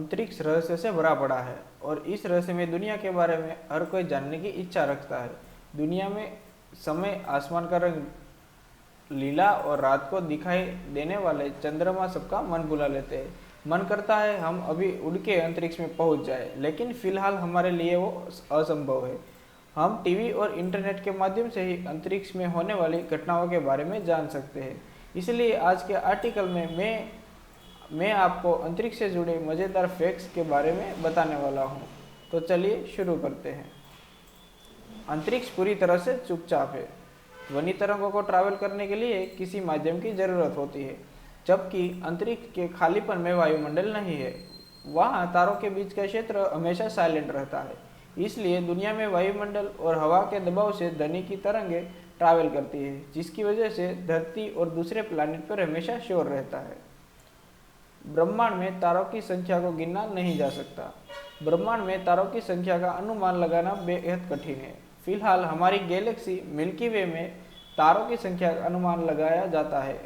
अंतरिक्ष रहस्य से भरा पड़ा है और इस रहस्यमय दुनिया के बारे में हर कोई जानने की इच्छा रखता है। दुनिया में समय, आसमान का रंग, लीला और रात को दिखाई देने वाले चंद्रमा सबका मन बुला लेते हैं। मन करता है हम अभी उड़ के अंतरिक्ष में पहुंच जाए, लेकिन फिलहाल हमारे लिए वो असंभव है। हम टीवी और इंटरनेट के माध्यम से ही अंतरिक्ष में होने वाली घटनाओं के बारे में जान सकते हैं। इसलिए आज के आर्टिकल में मैं आपको अंतरिक्ष से जुड़े मज़ेदार फैक्ट्स के बारे में बताने वाला हूँ। तो चलिए शुरू करते हैं। अंतरिक्ष पूरी तरह से चुपचाप है। ध्वनि तरंगों को ट्रैवल करने के लिए किसी माध्यम की जरूरत होती है, जबकि अंतरिक्ष के खालीपन में वायुमंडल नहीं है। वहाँ तारों के बीच का क्षेत्र हमेशा साइलेंट रहता है। इसलिए दुनिया में वायुमंडल और हवा के दबाव से ध्वनि की तरंगें ट्रैवल करती है, जिसकी वजह से धरती और दूसरे प्लैनेट पर हमेशा शोर रहता है। ब्रह्मांड में तारों की संख्या को गिनना नहीं जा सकता। ब्रह्मांड में तारों की संख्या का अनुमान लगाना बेहद कठिन है। फिलहाल हमारी गैलेक्सी मिल्की वे में तारों की संख्या का अनुमान लगाया जाता है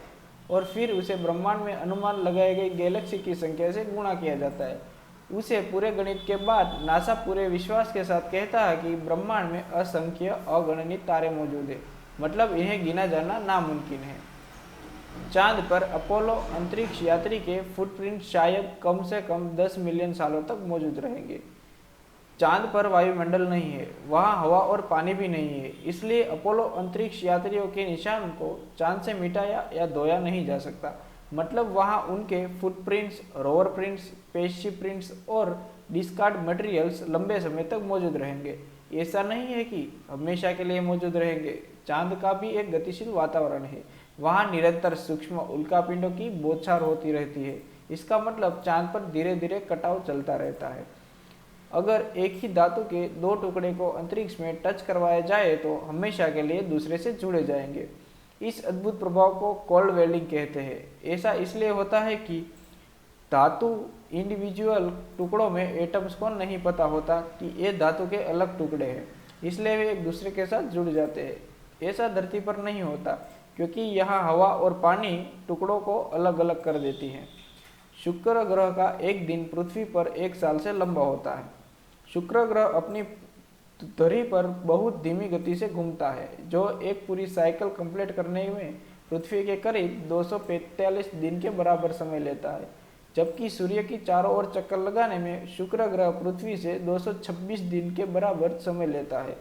और फिर उसे ब्रह्मांड में अनुमान लगाई गई गैलेक्सी की संख्या से गुणा किया जाता है। उसे पूरे गणित के बाद नासा पूरे विश्वास के साथ कहता है कि ब्रह्मांड में असंख्य अगणित तारे मौजूद है, मतलब इन्हें गिना जाना नामुमकिन है। चांद पर अपोलो अंतरिक्ष यात्री के फुटप्रिंट शायद कम से कम 10 मिलियन सालों तक मौजूद रहेंगे। चांद पर वायुमंडल नहीं है, वहाँ हवा और पानी भी नहीं है, इसलिए अपोलो अंतरिक्ष यात्रियों के निशान को चांद से मिटाया या धोया नहीं जा सकता। मतलब वहाँ उनके footprints, rover prints, spaceship prints और डिस्कार्ड मटेरियल्स लंबे समय तक मौजूद रहेंगे। ऐसा नहीं है कि हमेशा के लिए मौजूद रहेंगे। चांद का भी एक गतिशील वातावरण है। वहाँ निरंतर सूक्ष्म उल्कापिंडों की बौछार होती रहती है। इसका मतलब चांद पर धीरे धीरे कटाव चलता रहता है। अगर एक ही धातु के दो टुकड़े को अंतरिक्ष में टच करवाया जाए तो हमेशा के लिए दूसरे से जुड़े जाएंगे। इस अद्भुत प्रभाव को कोल्ड वेल्डिंग कहते हैं। ऐसा इसलिए होता है कि धातु इंडिविजुअल टुकड़ों में एटम्स को नहीं पता होता कि ये धातु के अलग टुकड़े हैं, इसलिए वे एक दूसरे के साथ जुड़ जाते हैं। ऐसा धरती पर नहीं होता, क्योंकि यहाँ हवा और पानी टुकड़ों को अलग अलग कर देती हैं। शुक्र ग्रह का एक दिन पृथ्वी पर एक साल से लंबा होता है। शुक्र ग्रह अपनी धुरी पर बहुत धीमी गति से घूमता है, जो एक पूरी साइकिल कंप्लीट करने में पृथ्वी के करीब 245 दिन के बराबर समय लेता है। जबकि सूर्य की चारों ओर चक्कर लगाने में शुक्र ग्रह पृथ्वी से 226 दिन के बराबर समय लेता है,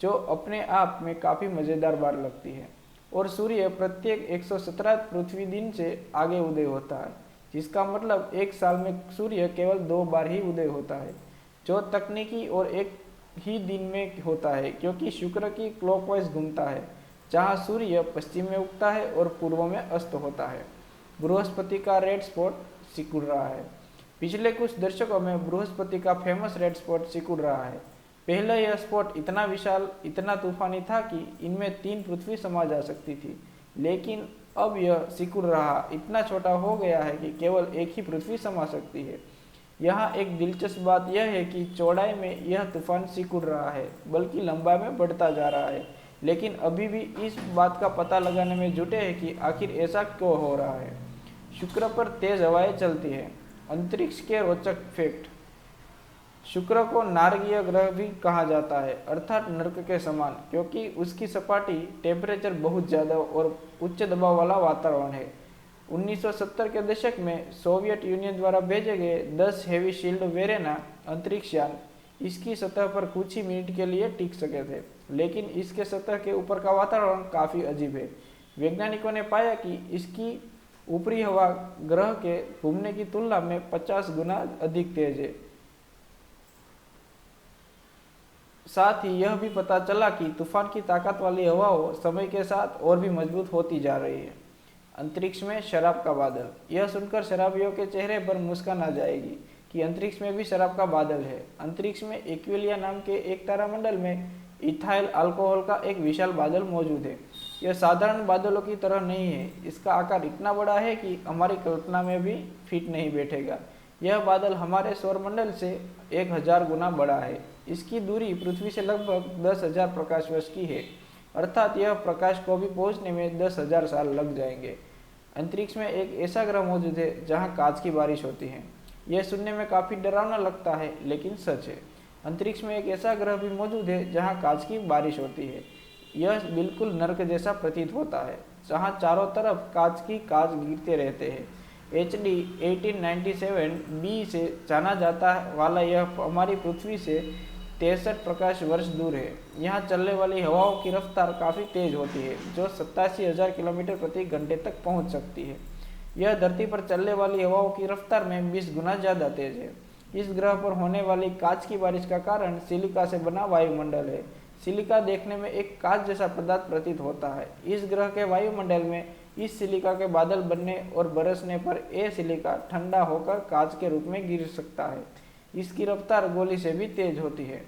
जो अपने आप में काफ़ी मज़ेदार बात लगती है। और सूर्य प्रत्येक 117 पृथ्वी दिन से आगे उदय होता है, जिसका मतलब एक साल में सूर्य केवल 2 बार ही उदय होता है, जो तकनीकी और एक ही दिन में होता है, क्योंकि शुक्र की क्लॉकवाइज घूमता है, जहां सूर्य पश्चिम में उगता है और पूर्व में अस्त होता है। बृहस्पति का रेड स्पॉट सिकुड़ रहा है। पिछले कुछ दशकों में बृहस्पति का फेमस रेड स्पॉट सिकुड़ रहा है। पहले यह स्पॉट इतना विशाल, इतना तूफानी था कि इनमें 3 पृथ्वी समा जा सकती थी, लेकिन अब यह सिकुड़ रहा इतना छोटा हो गया है कि केवल एक ही पृथ्वी समा सकती है। यहाँ एक दिलचस्प बात यह है कि चौड़ाई में यह तूफान सिकुड़ रहा है, बल्कि लंबाई में बढ़ता जा रहा है, लेकिन अभी भी इस बात का पता लगाने में जुटे हैं कि आखिर ऐसा क्यों हो रहा है। शुक्र पर तेज हवाएं चलती हैं। अंतरिक्ष के रोचक फैक्ट। शुक्र को नारकीय ग्रह भी कहा जाता है, अर्थात नर्क के समान, क्योंकि उसकी सपाटी टेम्परेचर बहुत ज़्यादा और उच्च दबाव वाला वातावरण है। 1970 के दशक में सोवियत यूनियन द्वारा भेजे गए 10 हेवी शील्ड वेरेना अंतरिक्ष यान इसकी सतह पर कुछ ही मिनट के लिए टिक सके थे, लेकिन इसके सतह के ऊपर का वातावरण काफ़ी अजीब है। वैज्ञानिकों ने पाया कि इसकी ऊपरी हवा ग्रह के घूमने की तुलना में 50 गुना अधिक तेज है। साथ ही यह भी पता चला कि तूफान की ताकत वाली हवाओं समय के साथ और भी मजबूत होती जा रही है। अंतरिक्ष में शराब का बादल। यह सुनकर शराबियों के चेहरे पर मुस्कान आ जाएगी कि अंतरिक्ष में भी शराब का बादल है। अंतरिक्ष में एक्विलिया नाम के एक तारामंडल में इथाइल अल्कोहल का एक विशाल बादल मौजूद है। यह साधारण बादलों की तरह नहीं है। इसका आकार इतना बड़ा है कि हमारी कल्पना में भी फिट नहीं बैठेगा। यह बादल हमारे सौरमंडल से 1000 गुना बड़ा है। इसकी दूरी पृथ्वी से लगभग 10,000 प्रकाश वर्ष की है, अर्थात यह प्रकाश को भी पहुंचने में 10,000 साल लग जाएंगे। अंतरिक्ष में एक ऐसा ग्रह मौजूद है जहां कांच की बारिश होती है। यह सुनने में काफ़ी डरावना लगता है, लेकिन सच है। अंतरिक्ष में एक ऐसा ग्रह भी मौजूद है जहां कांच की बारिश होती है। यह बिल्कुल नर्क जैसा प्रतीत होता है, जहां चारों तरफ कांच गिरते रहते हैं। HD 1897 बी से जाना जाता वाला यह हमारी पृथ्वी से 63 प्रकाश वर्ष दूर है। यहाँ चलने वाली हवाओं की रफ्तार काफ़ी तेज होती है, जो 87,000 किलोमीटर प्रति घंटे तक पहुँच सकती है। यह धरती पर चलने वाली हवाओं की रफ्तार में 20 गुना ज़्यादा तेज है। इस ग्रह पर होने वाली कांच की बारिश का कारण सिलिका से बना वायुमंडल है। सिलिका देखने में एक कांच जैसा पदार्थ प्रतीत होता है। इस ग्रह के वायुमंडल में इस सिलिका के बादल बनने और बरसने पर यह सिलिका ठंडा होकर कांच के रूप में गिर सकता है। इसकी रफ्तार गोली से भी तेज होती है।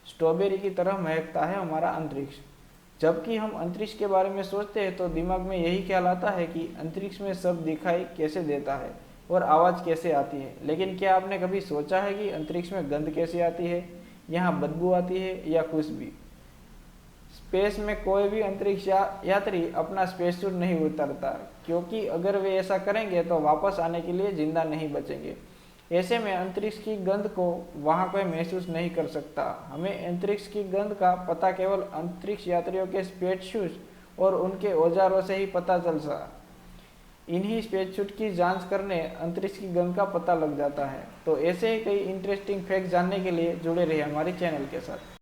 स्ट्रॉबेरी की तरह महकता है हमारा अंतरिक्ष। जबकि हम अंतरिक्ष के बारे में सोचते हैं तो दिमाग में यही ख्याल आता है कि अंतरिक्ष में सब दिखाई कैसे देता है और आवाज़ कैसे आती है। लेकिन क्या आपने कभी सोचा है कि अंतरिक्ष में गंध कैसे आती है? यहाँ बदबू आती है या खुशबू? स्पेस में कोई भी अंतरिक्ष यात्री अपना स्पेस सूट नहीं उतारता, क्योंकि अगर वे ऐसा करेंगे तो वापस आने के लिए जिंदा नहीं बचेंगे। ऐसे में अंतरिक्ष की गंध को वहाँ कोई महसूस नहीं कर सकता। हमें अंतरिक्ष की गंध का पता केवल अंतरिक्ष यात्रियों के स्पेस सूट और उनके औजारों से ही पता चल सका। इन्हीं स्पेस सूट की जांच करने अंतरिक्ष की गंध का पता लग जाता है। तो ऐसे ही कई इंटरेस्टिंग फैक्ट जानने के लिए जुड़े रहिए हमारे चैनल के साथ।